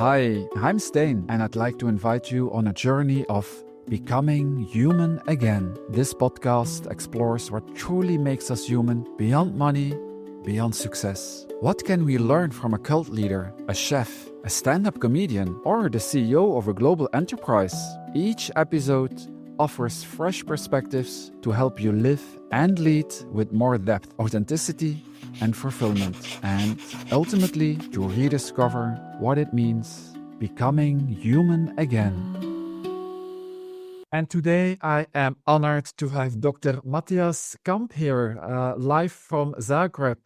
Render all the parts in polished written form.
Hi, I'm Steen, and I'd like to invite you on a journey of becoming human again. This podcast explores what truly makes us human beyond money, beyond success. What can we learn from a cult leader, a chef, a stand-up comedian, or the CEO of a global enterprise? Each episode offers fresh perspectives to help you live and lead with more depth, authenticity, and fulfillment, and ultimately to rediscover what it means becoming human again. And today I am honored to have Dr. Matthias Kamp here, live from Zagreb.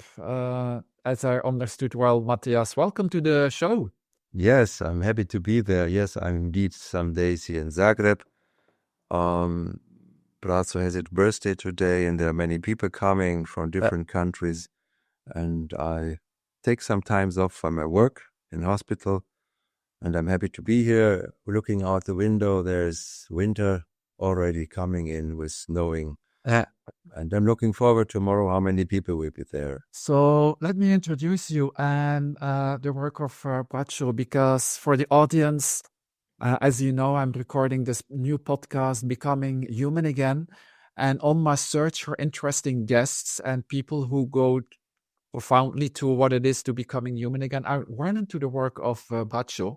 As I understood well, Matthias, welcome to the show. Yes, I'm happy to be there. Yes, I'm indeed some days here in Zagreb. Brazzo has its birthday today, and there are many people coming from different countries. And I take some times off from my work in hospital, and I'm happy to be here. Looking out the window, there's winter already coming in with snowing. And I'm looking forward tomorrow how many people will be there. So let me introduce you and the work of Brazzo, because for the audience, as you know, I'm recording this new podcast, Becoming Human Again. And on my search for interesting guests and people who go profoundly to what it is to becoming human again, I ran into the work of Brazzo.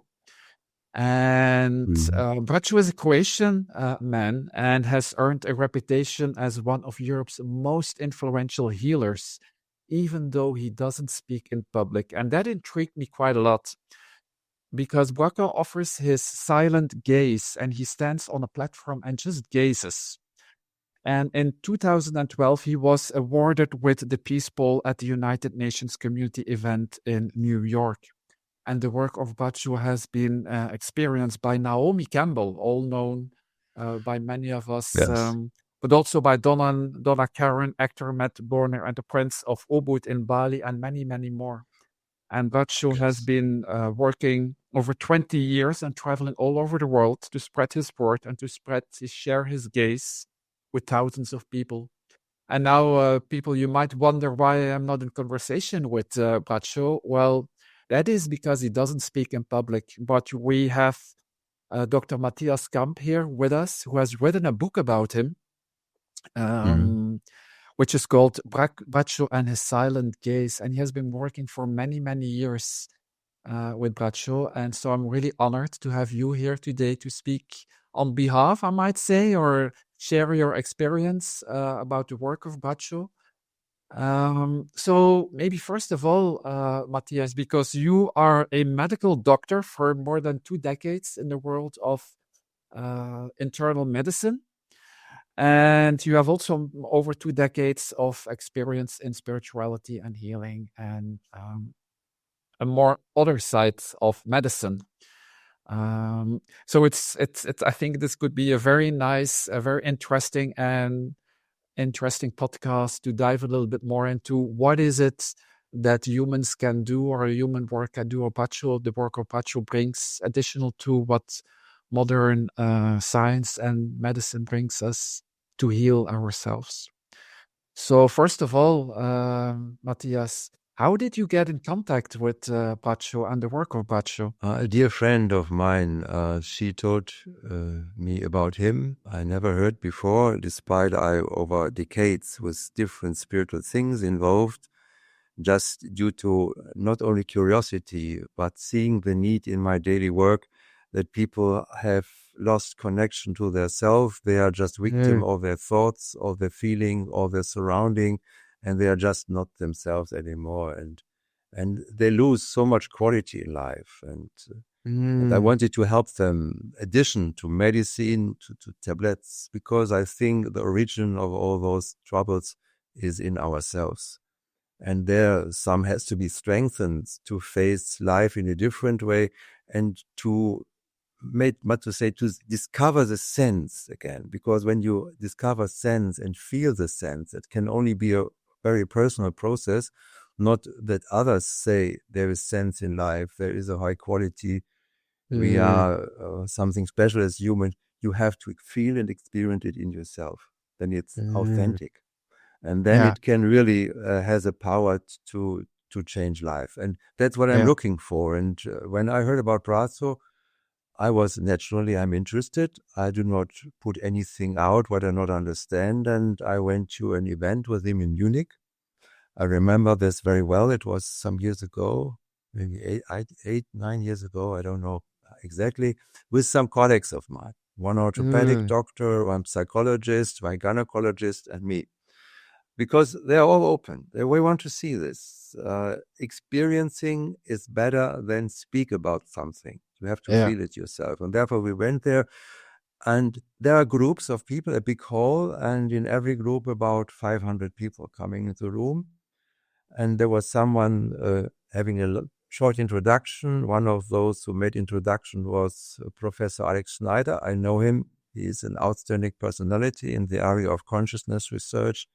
And Brazzo is a Croatian man and has earned a reputation as one of Europe's most influential healers, even though he doesn't speak in public. And that intrigued me quite a lot, because Brazzo offers his silent gaze, and he stands on a platform and just gazes. And in 2012, he was awarded with the Peace Bowl at the United Nations Community event in New York. And the work of Brazzo has been experienced by Naomi Campbell, all known by many of us, Yes. but also by Donna Karen, actor Matt Borner, and the Prince of Ubud in Bali, and many, many more. And Brazzo has been working over 20 years and traveling all over the world to spread his word and to share his gaze with thousands of people. And now, people, you might wonder why I'm not in conversation with Brazzo. Well, that is because he doesn't speak in public. But we have Dr. Matthias Kamp here with us, who has written a book about him, which is called Brazzo and His Silent Gaze. And he has been working for many, many years with Brazzo. And so I'm really honored to have you here today to speak on behalf, I might say, or share your experience about the work of Brazzo. So maybe first of all, Matthias, because you are a medical doctor for more than 2 decades in the world of internal medicine, and you have also over 2 decades of experience in spirituality and healing and a more other side of medicine. So it's I think this could be a very nice, a very interesting podcast to dive a little bit more into what is it that humans can do, or a human work can do, or the work of Brazzo brings additional to what modern science and medicine brings us to heal ourselves. So first of all, Matthias, how did you get in contact with Brazzo and the work of Brazzo? A dear friend of mine, she told me about him. I never heard before, despite I over decades with different spiritual things involved, just due to not only curiosity, but seeing the need in my daily work that people have lost connection to their self. They are just victim of their thoughts, of their feeling, of their surrounding, and they are just not themselves anymore. And they lose so much quality in life. And I wanted to help them, addition to medicine, to tablets, because I think the origin of all those troubles is in ourselves. And there some has to be strengthened to face life in a different way and to discover the sense again. Because when you discover sense and feel the sense, it can only be a very personal process, not that others say there is sense in life, there is a high quality, we are something special as human. You have to feel and experience it in yourself. Then it's authentic. And then it can really has a power to to change life. And that's what I'm Yeah. looking for. And when I heard about Brazzo, I'm interested. I do not put anything out what I not understand. And I went to an event with him in Munich. I remember this very well. It was some years ago, maybe 9 years ago. I don't know exactly, with some colleagues of mine, one orthopedic Mm, doctor, one psychologist, one gynecologist, and me, because they're all open. We want to see this. Experiencing is better than speak about something. You have to yeah. feel it yourself. And therefore we went there, and there are groups of people, a big hall, and in every group about 500 people coming into the room. And there was someone having a short introduction. One of those who made introduction was Professor Alex Schneider. I know him. He is an outstanding personality in the area of consciousness research.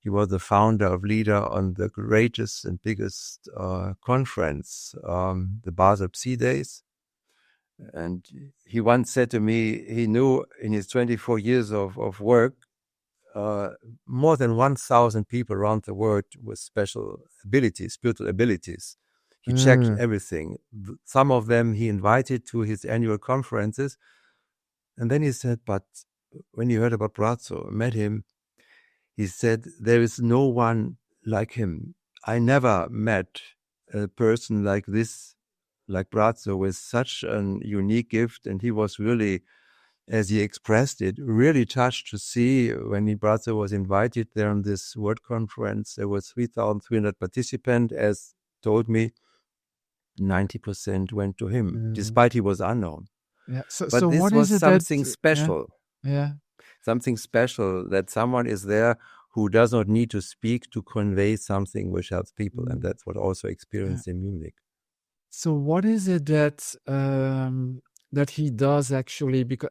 He was the founder of leader on the greatest and biggest conference, the Basel Psi Days. And he once said to me, he knew in his 24 years of work, more than 1,000 people around the world with special abilities, spiritual abilities. He checked Mm, everything. Some of them he invited to his annual conferences. And then he said, but when he heard about Brazzo, met him, he said, there is no one like him. I never met a person like this, like Brazzo, with such an unique gift. And he was really, as he expressed it, really touched to see when Brazzo was invited there on this World Conference. There were 3,300 participants, as told me, 90% went to him, mm, despite he was unknown. yeah. So But what this is was it that, yeah, yeah. something special, that someone is there who does not need to speak to convey something which helps people. And Mm, that's what I also yeah. experienced in Munich. So what is it that that he does actually? Because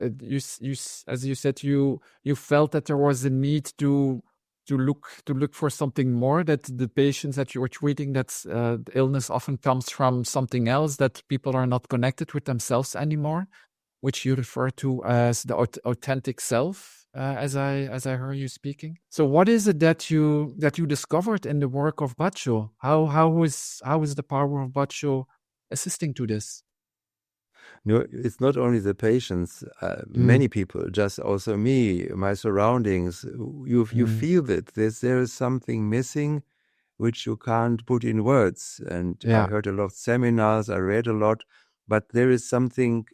as you said, you felt that there was a need to look for something more. That the patients that you were treating, that the illness often comes from something else. That people are not connected with themselves anymore, which you refer to as the authentic self, as I heard you speaking. So, what is it that you discovered in the work of Baccio? How is the power of Baccio assisting to this? No, it's not only the patients, Mm, many people, just also me, my surroundings. You mm, feel that there is something missing which you can't put in words. And I yeah. heard a lot of seminars, I read a lot, but there is something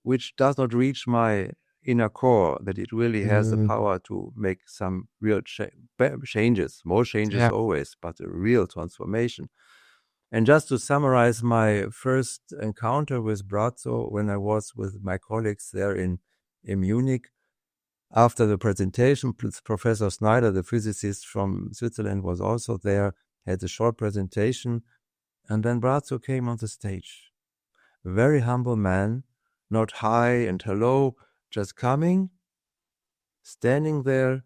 which does not reach my inner core, that it really has the Mm, power to make some real changes, more changes yeah. always, but a real transformation. And just to summarize my first encounter with Brazzo, when I was with my colleagues there in Munich, after the presentation, Professor Snyder, the physicist from Switzerland, was also there, had a short presentation, and then Brazzo came on the stage. A very humble man, not high and hello, just coming, standing there,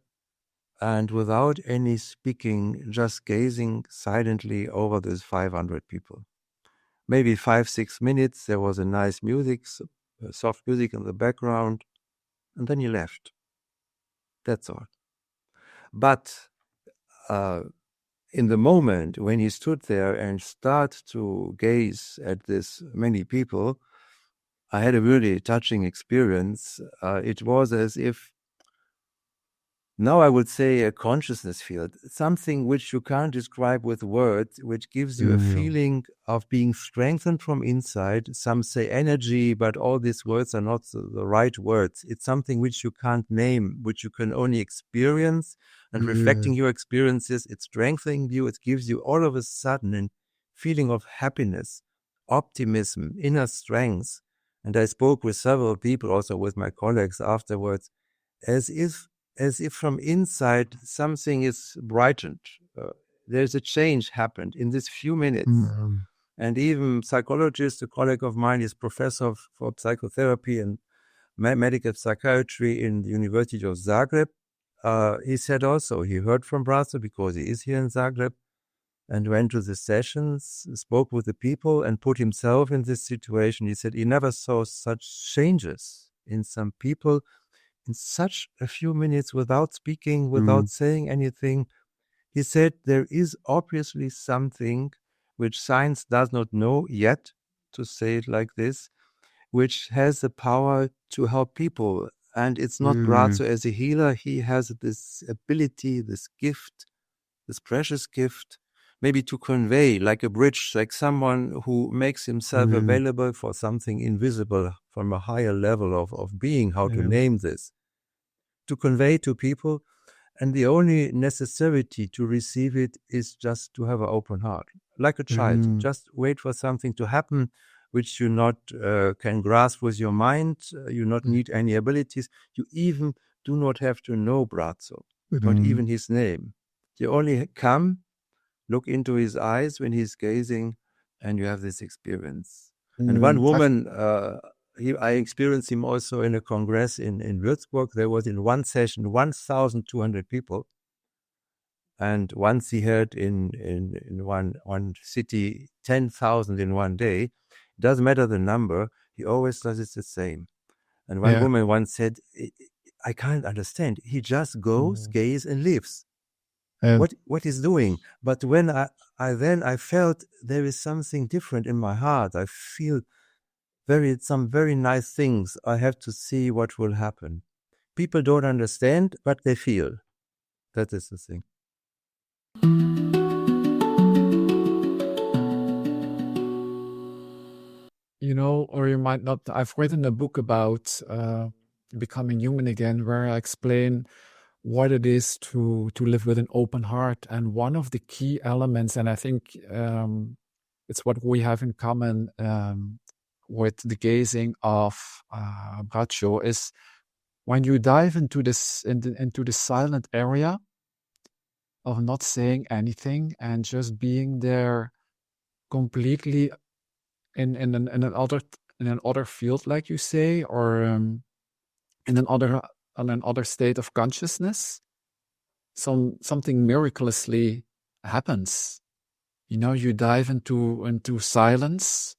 and without any speaking, just gazing silently over these 500 people. Maybe 5-6 minutes, there was a nice music, soft music in the background, and then he left. That's all. But uh, in the moment when he stood there and started to gaze at this many people, I had a really touching experience. It was as if, now I would say, a consciousness field, something which you can't describe with words, which gives you a Mm, feeling of being strengthened from inside. Some say energy, but all these words are not the right words. It's something which you can't name, which you can only experience. And reflecting mm, your experiences, it's strengthening you. It gives you all of a sudden a feeling of happiness, optimism, inner strength. And I spoke with several people, also with my colleagues afterwards, as if from inside something is brightened. There's a change happened in this few minutes. mm, And even psychologist, a colleague of mine, is professor for psychotherapy and medical psychiatry in the University of Zagreb. He said also he heard from Brazzo because he is here in Zagreb, and went to the sessions, spoke with the people, and put himself in this situation. He said he never saw such changes in some people in such a few minutes, without speaking, mm, without saying anything. He said there is obviously something which science does not know yet, to say it like this, which has the power to help people. And it's not Mm, Brazzo as a healer. He has this ability, this gift, this precious gift, maybe to convey like a bridge, like someone who makes himself mm, available for something invisible from a higher level of being, how to yeah, name this, to convey to people. And the only necessity to receive it is just to have an open heart, like a child. mm, Just wait for something to happen, which you not can grasp with your mind. You not mm, need any abilities. You even do not have to know Brazzo, not mm, even his name. You only come, look into his eyes when he's gazing, and you have this experience. And one mm. woman, I experienced him also in a congress in Würzburg. There was in one session 1,200 people. And once he had in one city 10,000 in one day. It doesn't matter the number, he always does it the same. And one Yeah. woman once said, I can't understand. He just goes, Mm, gazes, and leaves. yeah. What he's doing. But when I felt there is something different in my heart. I feel some very nice things. I have to see what will happen. People don't understand, but they feel. That is the thing. You know, or you might not. I've written a book about becoming human again, where I explain what it is to live with an open heart. And one of the key elements, and I think it's what we have in common with the gazing of Braccio, is when you dive into into the silent area of not saying anything and just being there completely in another field, like you say, or in another state of consciousness, something miraculously happens. You know, you dive into silence,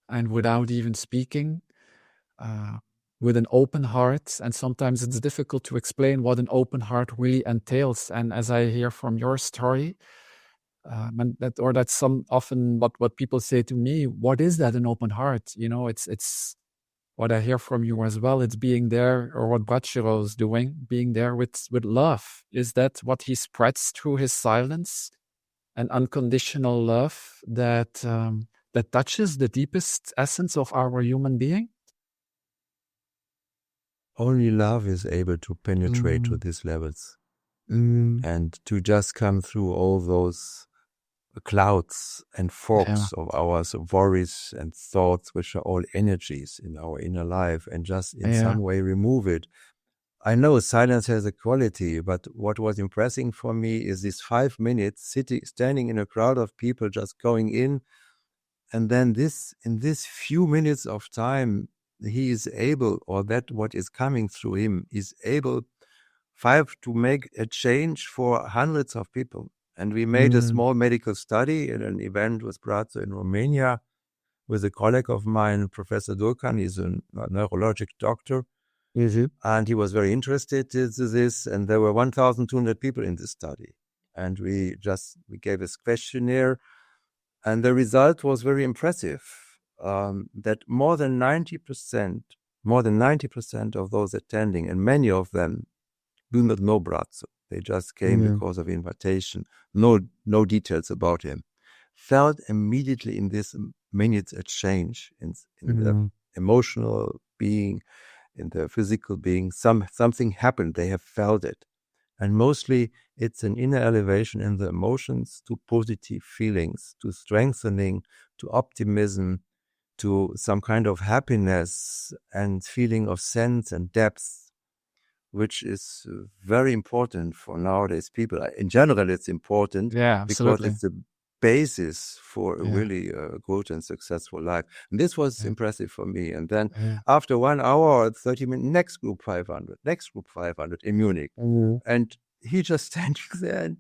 and without even speaking, uh, with an open heart. And sometimes it's difficult to explain what an open heart really entails. And as I hear from your story, and that's some often what people say to me. What is that? An open heart? You know, it's what I hear from you as well. It's being there, or what Braccio is doing, being there with love. Is that what he spreads through his silence? An unconditional love that touches the deepest essence of our human being. Only love is able to penetrate to Mm, these levels mm, and to just come through all those clouds and yeah, fogs of our worries and thoughts, which are all energies in our inner life, and just in yeah, some way remove it. I know silence has a quality, but what was impressing for me is these 5 minutes standing in a crowd of people, just going in, and then in this few minutes of time, he is able, or that what is coming through him is able, to make a change for hundreds of people. And we made a mm, small medical study in an event with Brazzo in Romania with a colleague of mine, Professor Durkan. He's a neurologic doctor, mhm, and he was very interested in this. And there were 1,200 people in this study. And we gave a questionnaire, and the result was very impressive. That more than 90% of those attending, and many of them do not know Brazzo. They just came yeah, because of invitation. No details about him. Felt immediately in this minutes a change in the mm, emotional being, in the physical being. Something happened. They have felt it. And mostly it's an inner elevation in the emotions to positive feelings, to strengthening, to optimism, to some kind of happiness and feeling of sense and depth, which is very important for nowadays people. In general, it's important yeah, because absolutely, it's the basis for a yeah, really good and successful life. And this was yeah, impressive for me. And then yeah, after 1 hour or 30 minutes, next group 500 in Munich. mm, And he just standing there and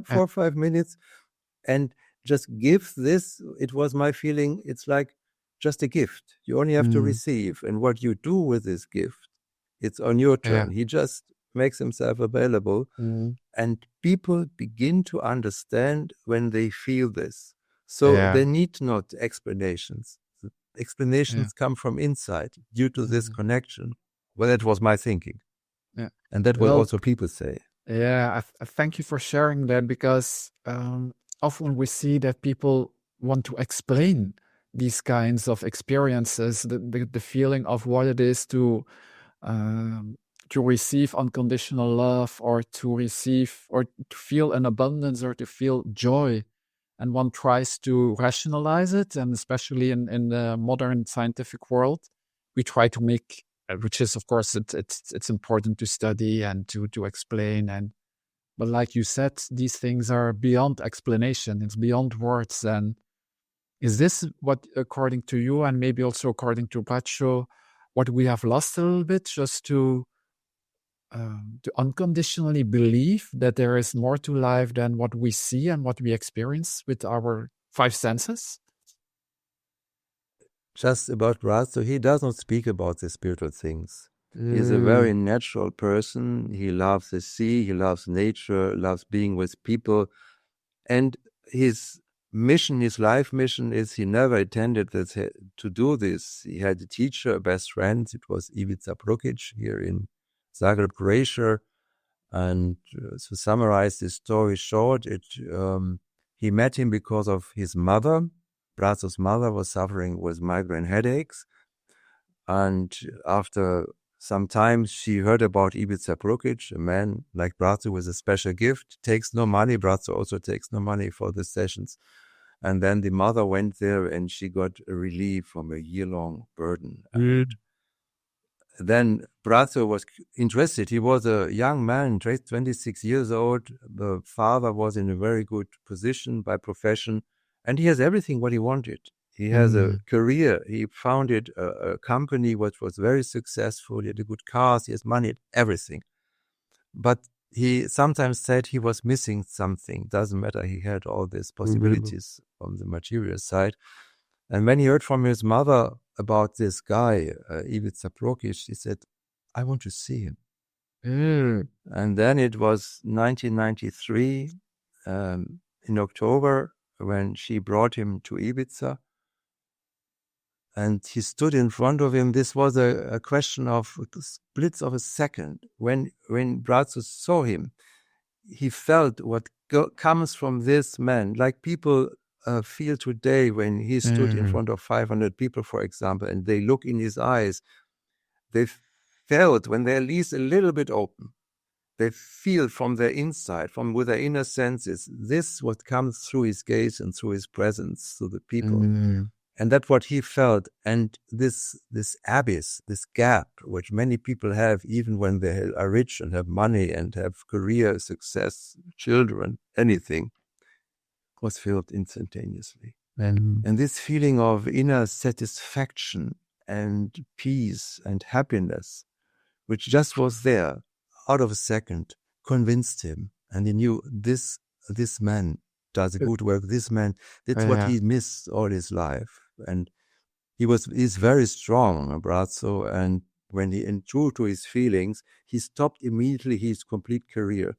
yeah, 4 or 5 minutes and just gives this. It was my feeling. It's like just a gift. You only have to mm, receive. And what you do with this gift, it's on your yeah, turn. He just makes himself available. mm, And people begin to understand when they feel this. So Yeah. they need not explanations. The explanations come from inside due to this connection. Well, that was my thinking. Yeah. And that what Well, also people say. yeah, I thank you for sharing that because often we see that people want to explain these kinds of experiences, the feeling of what it is um, to receive unconditional love or to receive or to feel an abundance or to feel joy. And one tries to rationalize it. And especially in the modern scientific world, we try to make, which is, of course, it's important to study and to explain. But like you said, these things are beyond explanation. It's beyond words. And is this what, according to you, and maybe also according to Bracho, what we have lost a little bit, just to unconditionally believe that there is more to life than what we see and what we experience with our five senses? Just about Brazzo, he does not speak about the spiritual things. He is a Mm, very natural person. He loves the sea, he loves nature, loves being with people. And his mission, his life mission is he never intended to do this. He had a teacher, a best friend. It was Ivica Brukic here in Zagreb, Croatia. And to summarize this story short, he met him because of his mother. Brazzo's mother was suffering with migraine headaches. And after some time, she heard about Ivica Brukic, a man like Brazzo with a special gift, takes no money. Brazzo also takes no money for the sessions. And then the mother went there and she got a relief from a year-long burden. And then Brazzo was interested. He was a young man, 26 years old. The father was in a very good position by profession, and he has everything what he wanted. He has a career. He founded a company which was very successful. He had a good cars. He has money, everything. But he sometimes said he was missing something. Doesn't matter. He had all these possibilities on the material side. And when he heard from his mother about this guy, Ivica Prokic, he said, I want to see him. And then it was 1993 in October when she brought him to Ibiza. And he stood in front of him. This was a question of splits of a second. When Brazzo saw him, he felt what comes from this man, like people feel today when he stood in front of 500 people, for example, and they look in his eyes. They felt when they're at least a little bit open, they feel from their inside, from with their inner senses, this what comes through his gaze and through his presence to the people. And that's what he felt. And this abyss, this gap, which many people have, even when they are rich and have money and have career, success, children, anything, was filled instantaneously. And this feeling of inner satisfaction and peace and happiness, which just was there out of a second, convinced him. And he knew this man does a good work. This man, that's what he missed all his life. And he's very strong, Brazzo. And when he true to his feelings, he stopped immediately his complete career.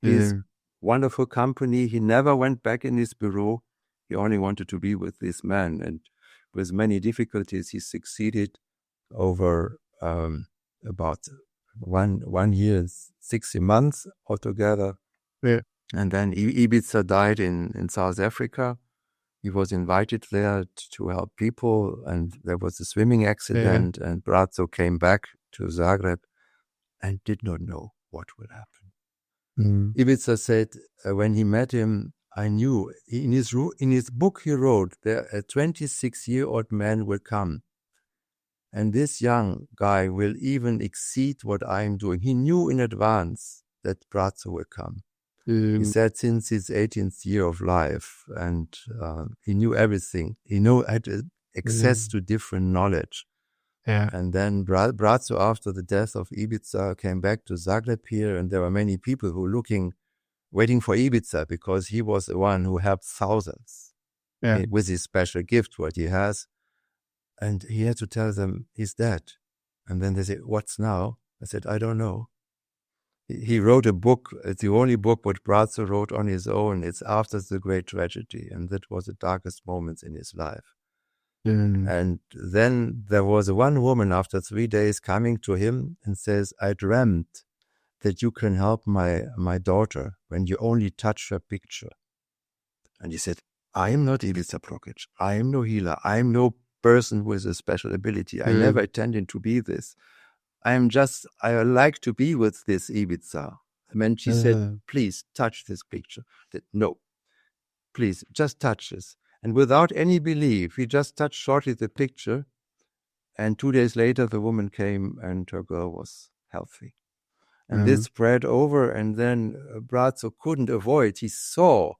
His wonderful company, he never went back in his bureau. He only wanted to be with this man. And with many difficulties, he succeeded over about 1 year, 60 months altogether. And then Ibiza died in South Africa. He was invited there to help people, and there was a swimming accident, and Brazzo came back to Zagreb and did not know what would happen. Ibiza said when he met him, I knew. In his book he wrote, there a 26-year-old man will come, and this young guy will even exceed what I am doing. He knew in advance that Brazzo will come. He said since his 18th year of life, and he knew everything. He had access to different knowledge. And then Brazzo, after the death of Ibiza, came back to Zagreb here, and there were many people who were waiting for Ibiza, because he was the one who helped thousands with his special gift, what he has. And he had to tell them he's dead. And then they said, what's now? I said, I don't know. He wrote a book. It's the only book what Brazzo wrote on his own. It's after the great tragedy, and that was the darkest moments in his life. And then there was one woman after 3 days coming to him and says, "I dreamt that you can help my daughter when you only touch her picture." And he said, "I am not Ivica Prokic. I am no healer. I am no person with a special ability. I never intended to be this. I like to be with this Ivica." And then she said, "Please touch this picture." I said, "No, please, just touch this." And without any belief, he just touched shortly the picture. And 2 days later, the woman came and her girl was healthy. And this spread over, and then Brazzo couldn't avoid. He saw,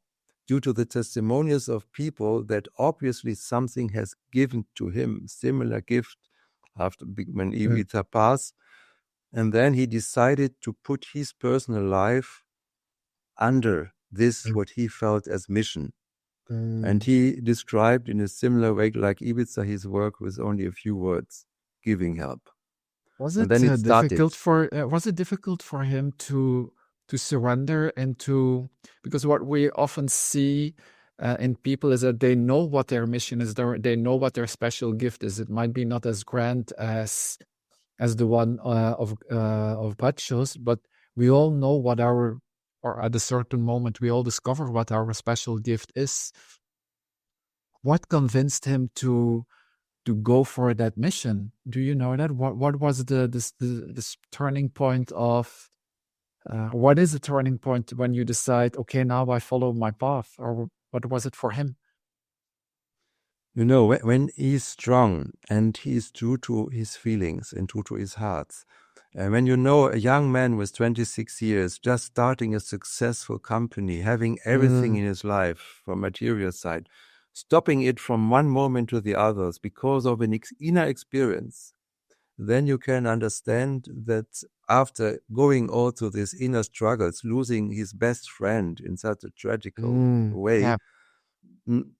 due to the testimonials of people, that obviously something has given to him, similar gift after when Ivica passed. And then he decided to put his personal life under this, what he felt as mission. And he described in a similar way, like Ivica, his work with only a few words, giving help. Was And it then it started. difficult for him to surrender and to, because what we often see in people is that they know what their mission is, they know what their special gift is. It might be not as grand as the one of Bacchus, but we all know what or at a certain moment we all discover what our special gift is. What convinced him to go for that mission? Do you know that? What was this turning point of? What is the turning point when you decide, okay, now I follow my path, or what was it for him? You know, when he's strong and he's true to his feelings and true to his heart, and when you know a young man with 26 years, just starting a successful company, having everything in his life from material side, stopping it from one moment to the others because of an inner experience, then you can understand that after going all through these inner struggles, losing his best friend in such a tragical way, Yeah,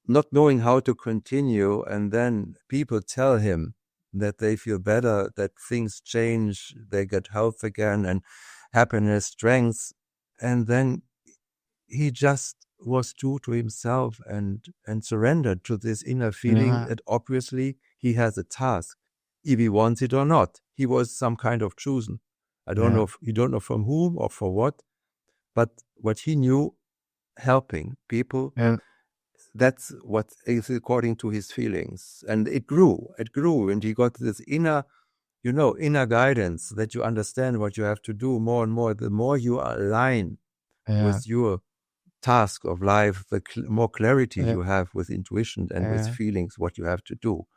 not knowing how to continue, and then people tell him that they feel better, that things change, they get health again and happiness, strength, and then he just was true to himself and surrendered to this inner feeling yeah, that obviously he has a task, if he wants it or not. He was some kind of chosen. I don't yeah, know he don't know from whom or for what, but what he knew, helping people, yeah, that's what is according to his feelings. And it grew, and he got this inner, inner guidance that you understand what you have to do more and more. The more you align yeah, with your task of life, the more clarity yeah, you have with intuition and with yeah, feelings, what you have to do.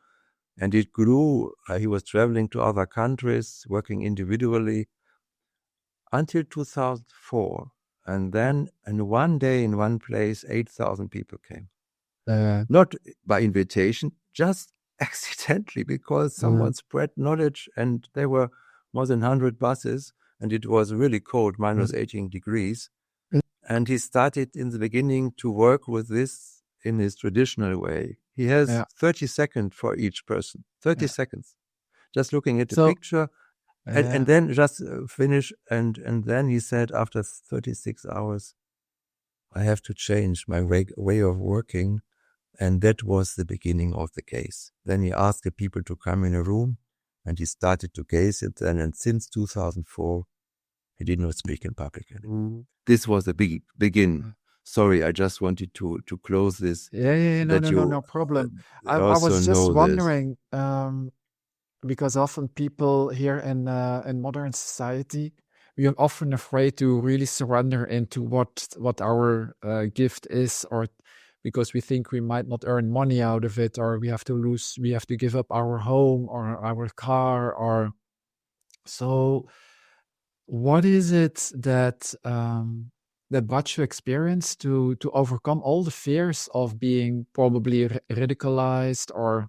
And it grew. He was traveling to other countries, working individually until 2004. And then, in one day, in one place, 8,000 people came. Not by invitation, just accidentally, because someone spread knowledge, and there were more than 100 buses, and it was really cold, minus 18 degrees. And he started in the beginning to work with this in his traditional way. He has yeah, 30 seconds for each person, 30 yeah. seconds, just looking at the So, picture, and yeah, then just finish. And then he said, after 36 hours, I have to change my way of working. And that was the beginning of the case. Then he asked the people to come in a room, and he started to gaze at them. And since 2004, he did not speak in public anymore. This was the begin. Sorry, I just wanted to close this, yeah, no, that no, no, you no problem. I also was just know this. wondering, because often people here in modern society, we are often afraid to really surrender into what our gift is, or because we think we might not earn money out of it, or we have to give up our home or our car, or so. What is it that that Bracho experienced to overcome all the fears of being probably ridiculized or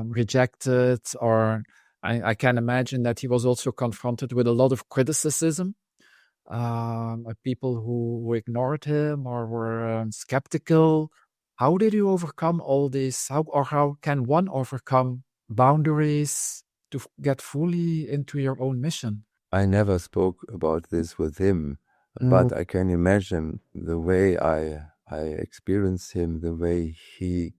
rejected, or I can imagine that he was also confronted with a lot of criticism, people who ignored him or were skeptical. How did you overcome all this? How can one overcome boundaries to get fully into your own mission? I never spoke about this with him, Mm, but I can imagine the way I experience him, the way he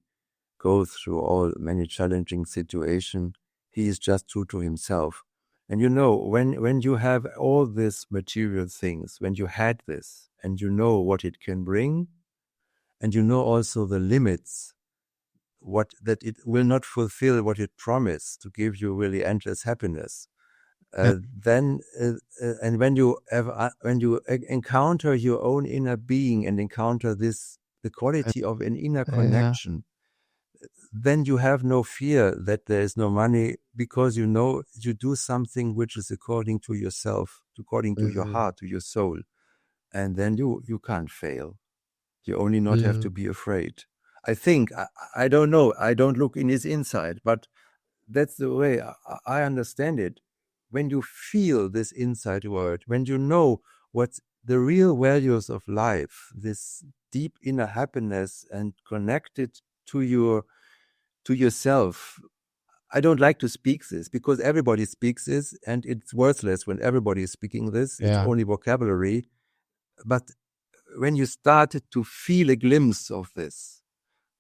goes through all many challenging situations. He is just true to himself. And when you have all these material things, when you had this, and you know what it can bring, and you know also the limits, what that it will not fulfill what it promised to give you really endless happiness. yeah, Then and when you encounter your own inner being and encounter this the quality of an inner yeah, connection, then you have no fear that there is no money, because you know you do something which is according to yourself, according to your mm, heart, to your soul, and then you can't fail. You only not have to mm, be afraid. I think I don't know. I don't look in his inside, but that's the way I understand it. When you feel this inside word, when you know what's the real values of life, this deep inner happiness and connected to yourself. I don't like to speak this because everybody speaks this and it's worthless when everybody is speaking this. It's yeah, only vocabulary. But when you started to feel a glimpse of this,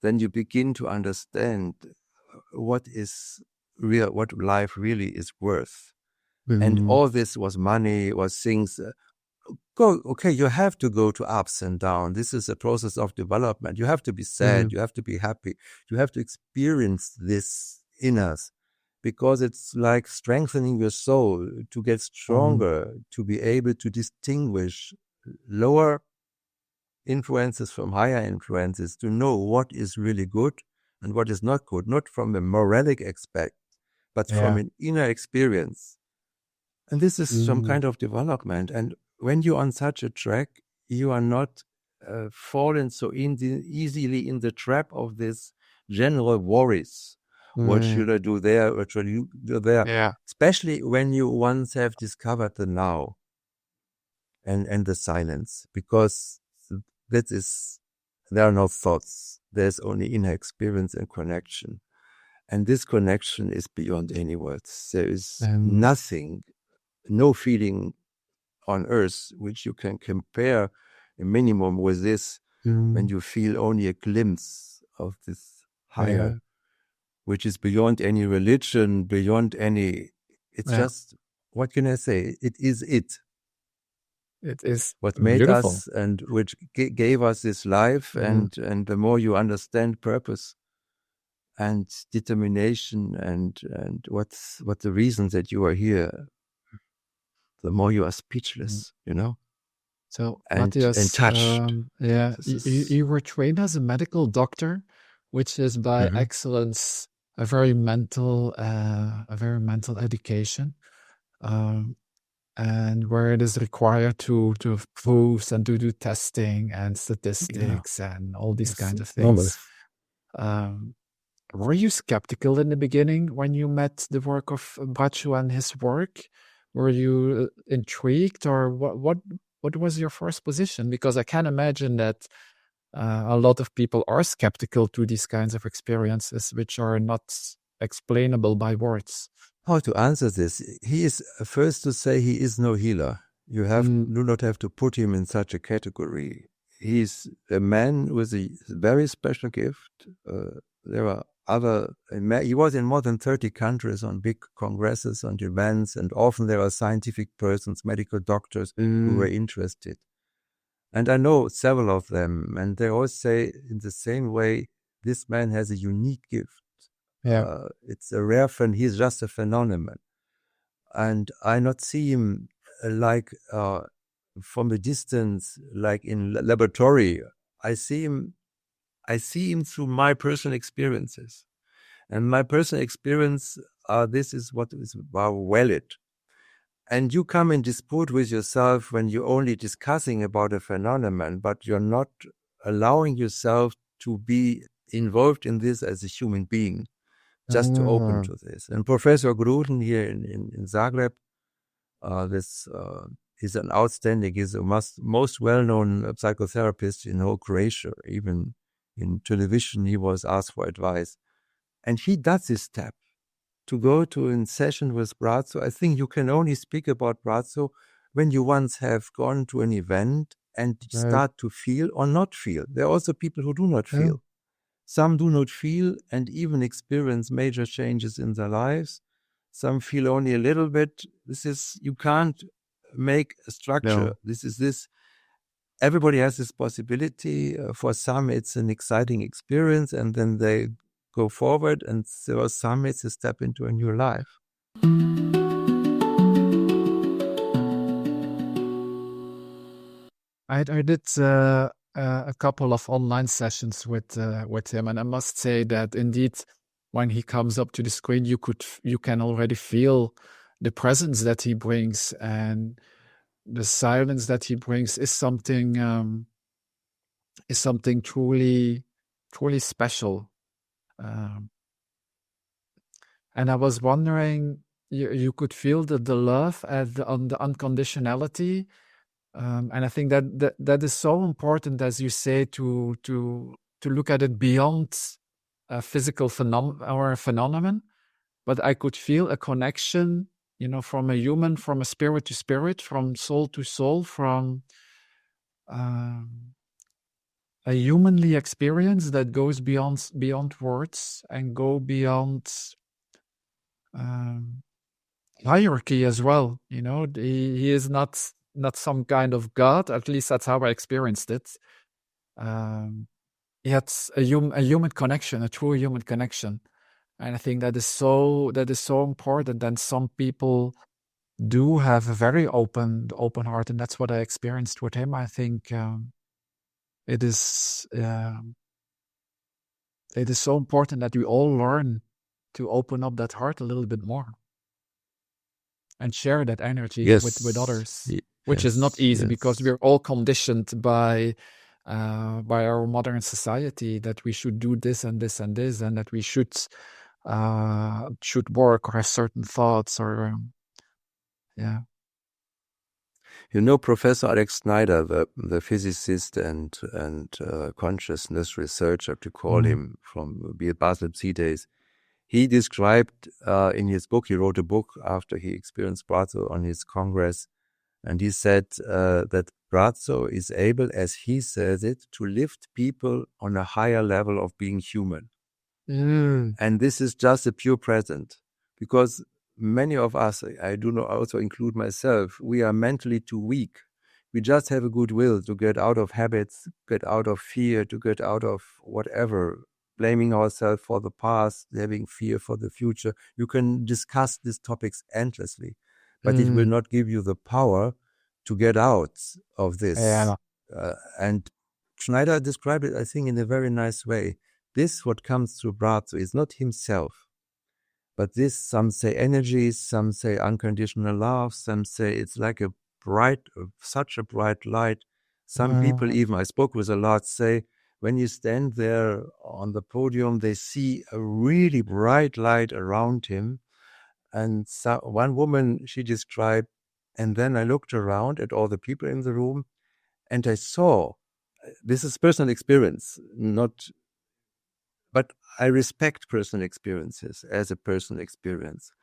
then you begin to understand what is real, what life really is worth. And mm, all this was money, was things. Okay, you have to go to ups and downs. This is a process of development. You have to be sad. mm, You have to be happy. You have to experience this in us because it's like strengthening your soul to get mm, stronger, to be able to distinguish lower influences from higher influences, to know what is really good and what is not good, not from a moralic aspect, but from yeah, an inner experience. And this is some mm, kind of development. And when you're on such a track, you are not fallen so easily in the trap of this general worries. What mm, should I do there? What should you do there? yeah, Especially when you once have discovered the now and the silence, because that is, there are no thoughts. There's only inner experience and connection. And this connection is beyond any words. There is um, nothing, no feeling on earth which you can compare a minimum with this, when mm, you feel only a glimpse of this yeah, higher, which is beyond any religion, beyond any, it's yeah. just, what can I say? It is it, It is what made beautiful. us and which gave us this life. Mm, And the more you understand purpose and determination and what the reasons that you are here, the more you are mm. speechless, So, and Matthias, touched. yeah, This is you were trained as a medical doctor, which is by Mhm. excellence a very mental education, um, and where it is required to prove and to do testing and Yeah, statistics and all these it's kinds of normal. things. Um, were you skeptical in the beginning when you met the work of Bradshaw and his work? Were you intrigued, or what was your first position? Because I can imagine that a lot of people are skeptical to these kinds of experiences, which are not explainable by words. How to answer this? He is first to say he is no healer. Mm, Do not have to put him in such a category. He's a man with a very special gift. There are other. He was in more than 30 countries on big congresses and events, and often there are scientific persons, medical doctors who were mm, interested. And I know several of them, and they all say in the same way, this man has a unique gift. yeah. It's a rare he's just a phenomenon. And I not see him like from a distance, like in laboratory. I see him, I see him through my personal experiences. And my personal experience, this is what is valid. And you come in dispute with yourself when you're only discussing about a phenomenon, but you're not allowing yourself to be involved in this as a human being, just to open Ah, to this. And Professor Gruden here in Zagreb, this he's an outstanding, he's the most well-known psychotherapist in whole Croatia. Even in television, he was asked for advice. And he does this step. to go to a session with Brazzo, I think you can only speak about Brazzo when you once have gone to an event and start to feel or not feel. There are also people who do not Yeah. feel. Some do not feel and even experience major changes in their lives. Some feel only a little bit. You can't make a structure. No. Everybody has this possibility. For some, it's an exciting experience, and then they go forward, and for some, it's a step into a new life. I did a couple of online sessions with him, and I must say that indeed, when he comes up to the screen, you can already feel the presence that he brings, and the silence that he brings is something truly special. And I was wondering, you could feel the love and the unconditionality. And I think that is so important, as you say, to look at it beyond a physical phenomenon. But I could feel a connection, from a human, from a spirit to spirit, from soul to soul, from a humanly experience that goes beyond words and go beyond hierarchy as well. He is not some kind of god. At least that's how I experienced it. He had a human connection, a true human connection, and I think that is so important. And some people do have a very open heart, and that's what I experienced with him. I think it is so important that we all learn to open up that heart a little bit more and share that energy with others, which is not easy because we're all conditioned by our modern society that we should do this and this and this, and that we should work or have certain thoughts or Professor Alex Snyder, the physicist and consciousness researcher, to call him, from Basel Psi days, he described in his book, he wrote a book after he experienced Brazzo on his congress, and he said that Brazzo is able, as he says it, to lift people on a higher level of being human. And this is just a pure present, because many of us, I do not also include myself, we are mentally too weak. We just have a good will to get out of habits, get out of fear, to get out of whatever, blaming ourselves for the past, having fear for the future. You can discuss these topics endlessly, but it will not give you the power to get out of this. And Schneider described it, I think, in a very nice way. This, what comes through Brazzo, is not himself, but this, some say energy, some say unconditional love, some say it's like such a bright light. Some people, even I spoke with a lot, say when you stand there on the podium, they see a really bright light around him. And one woman, she described, and then I looked around at all the people in the room, and I saw, this is personal experience, but I respect personal experiences as a personal experience.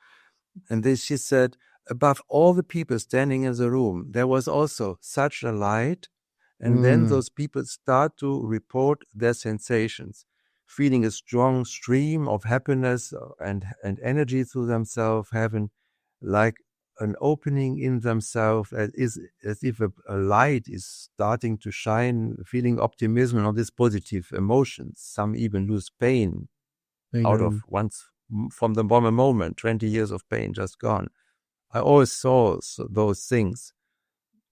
And she said, above all the people standing in the room, there was also such a light. And then those people start to report their sensations, feeling a strong stream of happiness and energy through themselves, having like an opening in themselves, as if a light is starting to shine, feeling optimism and all these positive emotions. Some even lose pain out of from the moment, 20 years of pain just gone. I always saw those things.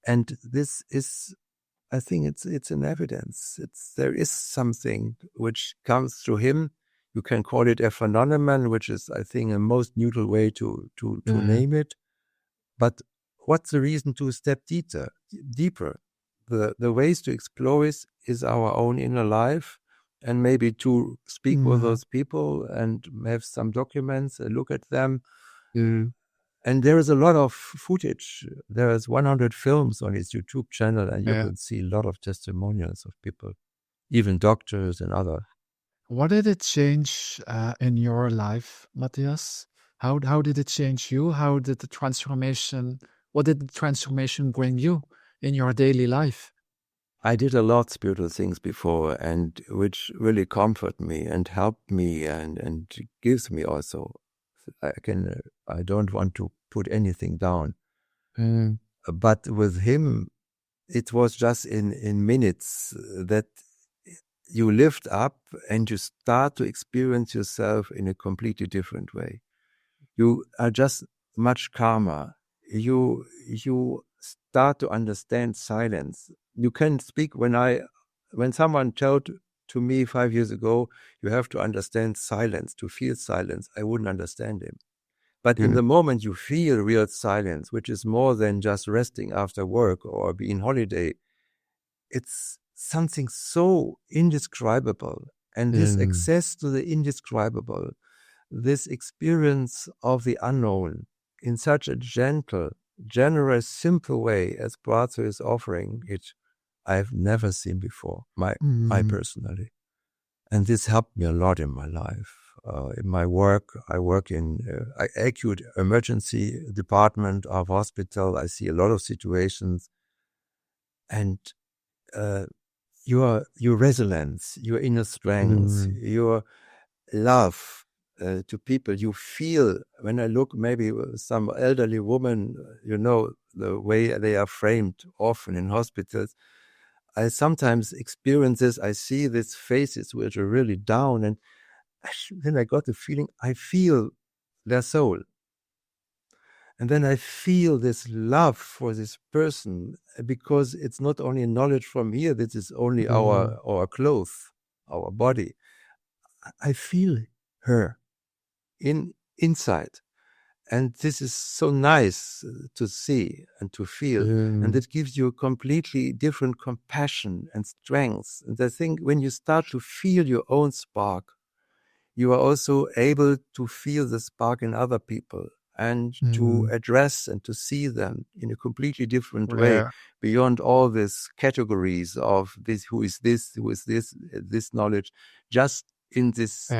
And this is, I think it's an evidence. There is something which comes through him. You can call it a phenomenon, which is, I think, a most neutral way to name it. But what's the reason to step deeper? The ways to explore is our own inner life, and maybe to speak with those people and have some documents and look at them. And there is a lot of footage. There is 100 films on his YouTube channel, and you can see a lot of testimonials of people, even doctors and others. What did it change in your life, Matthias? How did it change you? How did the transformation? What did the transformation bring you in your daily life? I did a lot spiritual things before, and which really comfort me and help me and gives me also. I don't want to put anything down, but with him, it was just in minutes that you lift up and you start to experience yourself in a completely different way. You are just much calmer. You start to understand silence. You can speak when someone told to me 5 years ago, you have to understand silence, to feel silence, I wouldn't understand him. But in the moment you feel real silence, which is more than just resting after work or being holiday, it's something so indescribable. And this access to the indescribable, this experience of the unknown in such a gentle, generous, simple way as Bratzo is offering it, I've never seen before, my personally. And this helped me a lot in my life. In my work, I work in acute emergency department of hospital. I see a lot of situations, and your resilience, your inner strength, your love to people. You feel, when I look maybe some elderly woman, the way they are framed often in hospitals, I sometimes experience this. I see these faces which are really down, and then I got the feeling I feel their soul. And then I feel this love for this person, because it's not only knowledge from here, this is only our clothes, our body. I feel her inside. And this is so nice to see and to feel. And it gives you a completely different compassion and strength. And I think when you start to feel your own spark, you are also able to feel the spark in other people and to address and to see them in a completely different way, beyond all these categories of this, who is this knowledge, just in this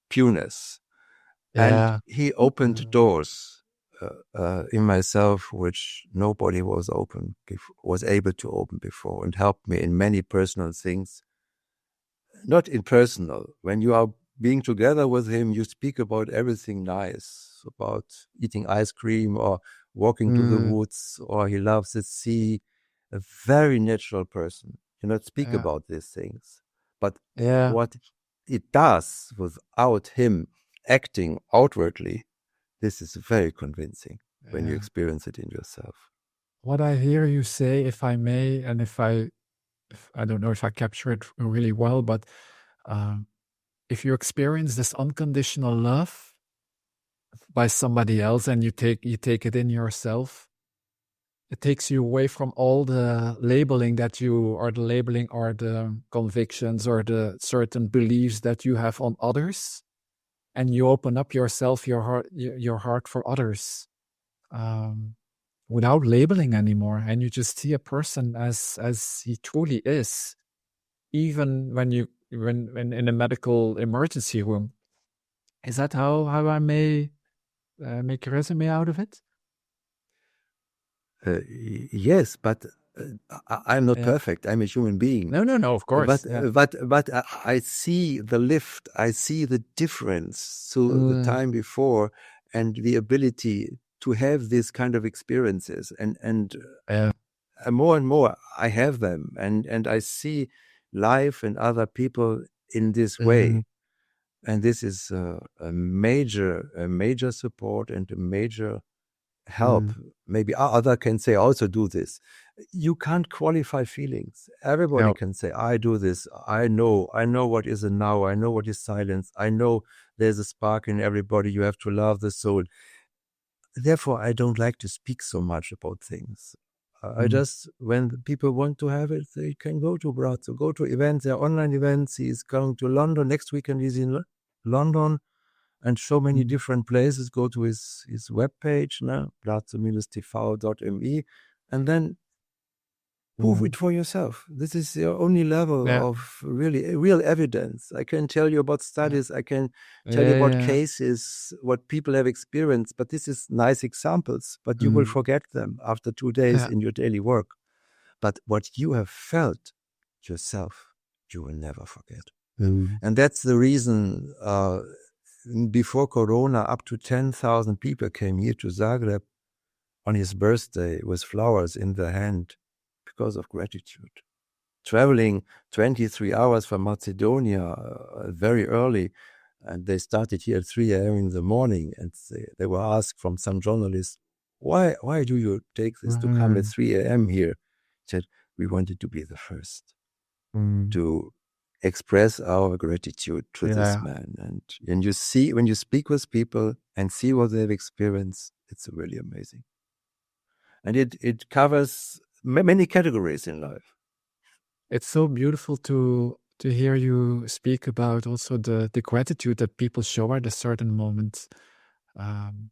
pureness. And he opened doors in myself which nobody was able to open before, and helped me in many personal things. Not impersonal. When you are being together with him, you speak about everything nice, about eating ice cream or walking to the woods, or he loves the sea. A very natural person. You not speak about these things. But what it does without him acting outwardly, this is very convincing when you experience it in yourself. What I hear you say, if I may, and if I don't know if I capture it really well, but if you experience this unconditional love by somebody else and you take it in yourself, it takes you away from all the labeling or the convictions or the certain beliefs that you have on others, and you open up yourself, your heart for others, without labeling anymore, and you just see a person as he truly is, even when in a medical emergency room. Is that how I may make a resume out of it? Yes, but I'm not perfect. I'm a human being. No, of course. But I see the lift. I see the difference to the time before, and the ability to have this kind of experiences. And more and more I have them, and I see life and other people in this way. And this is a major support and a major help. Maybe other can say also do this. You can't qualify feelings. Everybody can say, I do this. I know what is a now. I know what is silence. I know there's a spark in everybody. You have to love the soul. Therefore, I don't like to speak so much about things. I just, when people want to have it, they can go to Bratzo, go to events. There are online events. He's going to London next weekend. He's in London. And so many different places. Go to his webpage, bratzo-tv.me, and then Prove it for yourself. This is your only level Yeah. of really real evidence. I can tell you about studies. I can tell you about Yeah. cases, what people have experienced. But this is nice examples. But you will Mm. forget them after 2 days Yeah. in your daily work. But what you have felt yourself, you will never forget. Mm. And that's the reason before Corona, up to 10,000 people came here to Zagreb on his birthday with flowers in their hand because of gratitude. Traveling 23 hours from Macedonia very early, and they started here at 3 a.m. in the morning, and they were asked from some journalists, why do you take this to come at 3 a.m. here? He said, we wanted to be the first to express our gratitude to this Yeah. man. And you see, when you speak with people and see what they've experienced, it's really amazing. And it covers many categories in life. It's so beautiful to hear you speak about also the gratitude that people show at a certain moment. And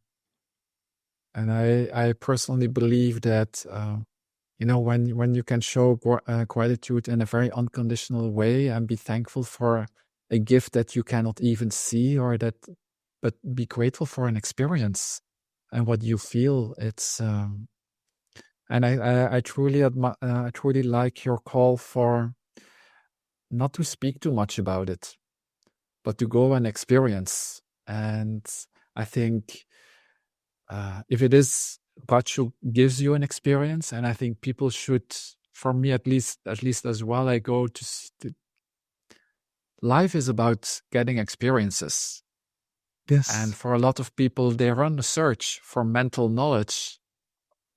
I personally believe that when you can show gratitude in a very unconditional way and be thankful for a gift that you cannot even see, but be grateful for an experience and what you feel. It's and I truly I truly like your call for not to speak too much about it, but to go and experience. And I think if it is Bachu gives you an experience, and I think people should, for me at least as well, I go to life is about getting experiences. And Yes. for a lot of people, they run a search for mental knowledge.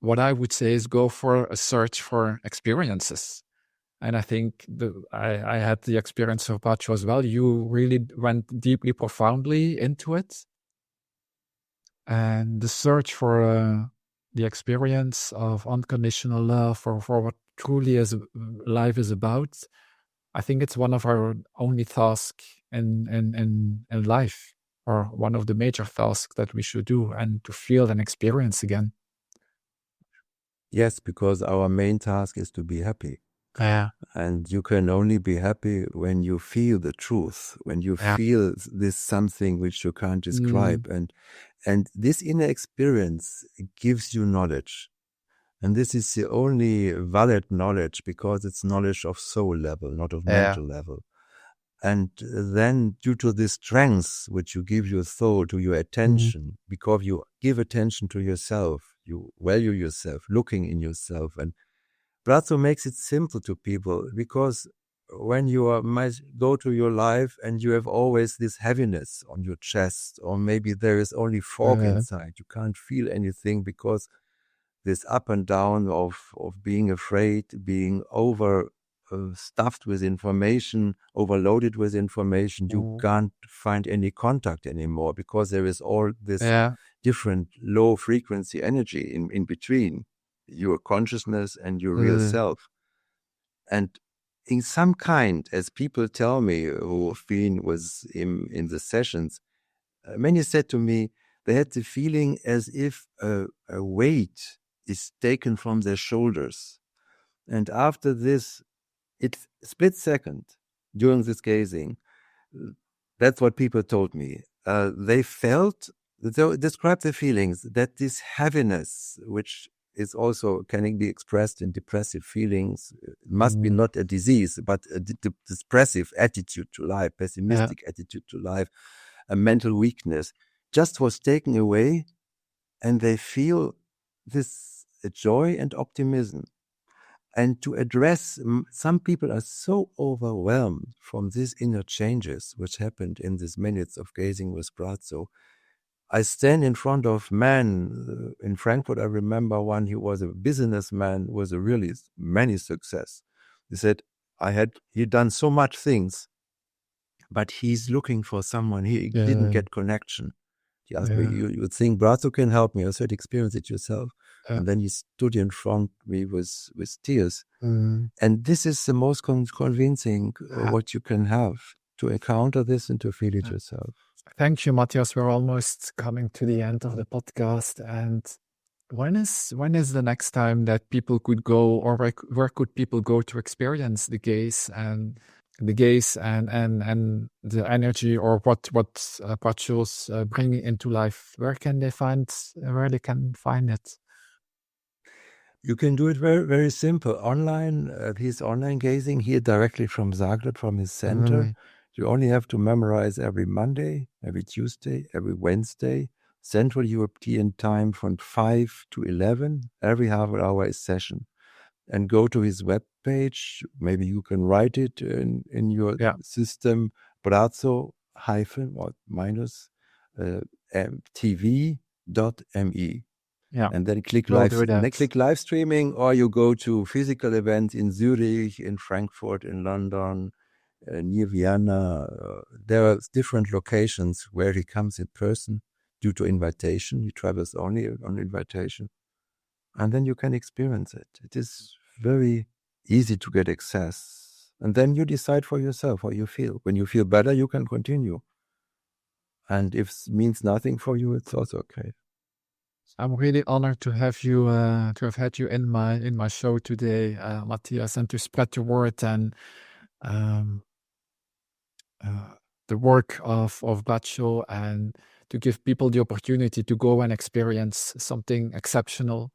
What I would say is go for a search for experiences. And I think I had the experience of Bachu as well. You really went deeply, profoundly into it. And the search for the experience of unconditional love, for what truly is life is about, I think it's one of our only tasks in life, or one of the major tasks that we should do, and to feel and experience again. Yes, because our main task is to be happy. Yeah. And you can only be happy when you feel the truth, when you Yeah. feel this something which you can't describe. And this inner experience gives you knowledge. And this is the only valid knowledge, because it's knowledge of soul level, not of Yeah. mental level. And then due to this strength which you give your soul, to your attention, because you give attention to yourself, you value yourself, looking in yourself. And Brazzo makes it simple to people, because when you might go to your life and you have always this heaviness on your chest, or maybe there is only fog inside, you can't feel anything, because this up and down of being afraid, being over stuffed with information, overloaded with information, you can't find any contact anymore, because there is all this Yeah. different low frequency energy in between your consciousness and your real self. And in some kind, as people tell me who've been with him in the sessions, many said to me they had the feeling as if a weight is taken from their shoulders. And after this, it's split second during this gazing. That's what people told me. They felt, they described their feelings, that this heaviness, which is also can be expressed in depressive feelings, must be not a disease, but a depressive attitude to life, pessimistic attitude to life, a mental weakness, just was taken away, and they feel this joy and optimism. And to address, some people are so overwhelmed from these inner changes which happened in these minutes of gazing with Brazzo. I stand in front of men in Frankfurt. I remember one, he was a businessman with a really many success. He said, he'd done so much things, but he's looking for someone. He didn't get connection. He asked me, you think Brazzo can help me? I said, experience it yourself. And then he stood in front of me with tears. And this is the most convincing what you can have, to encounter this and to feel it yourself. Thank you, Matthias. We're almost coming to the end of the podcast. And When is the next time that people could go, or where could people go to experience the gaze and the energy, or what Pacho's bringing into life? Where they can find it? You can do it very, very simple. Online, he's online gazing here directly from Zagreb, from his center. You only have to memorize every Monday, every Tuesday, every Wednesday, Central European time from 5 to 11. Every half an hour is session. And go to his webpage. Maybe you can write it in your system, brazzo- or minus tv.me. Yeah. And then click We'll live, do that. click live streaming, or you go to physical events in Zurich, in Frankfurt, in London, near Vienna. There are different locations where he comes in person due to invitation. He travels only on invitation. And then you can experience it. It is very easy to get access. And then you decide for yourself how you feel. When you feel better, you can continue. And if it means nothing for you, it's also okay. I'm really honored to have had you in my show today, Matthias, and to spread the word and the work of Baccio, and to give people the opportunity to go and experience something exceptional,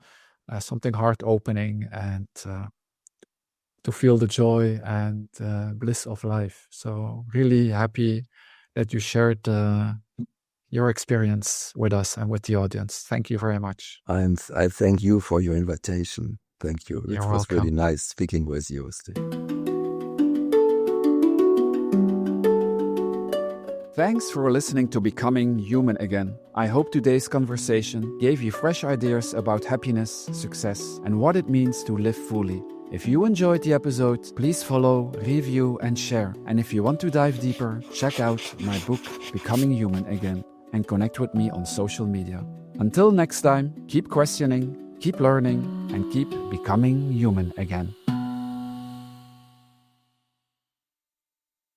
something heart-opening, and to feel the joy and bliss of life. So really happy that you shared your experience with us and with the audience. Thank you very much. I thank you for your invitation. Thank you. You're it was welcome. really nice speaking with you, Steve. Thanks for listening to Becoming Human Again. I hope today's conversation gave you fresh ideas about happiness, success, and what it means to live fully. If you enjoyed the episode, please follow, review, and share. And if you want to dive deeper, check out my book, Becoming Human Again, and connect with me on social media. Until next time, keep questioning, keep learning, and keep becoming human again.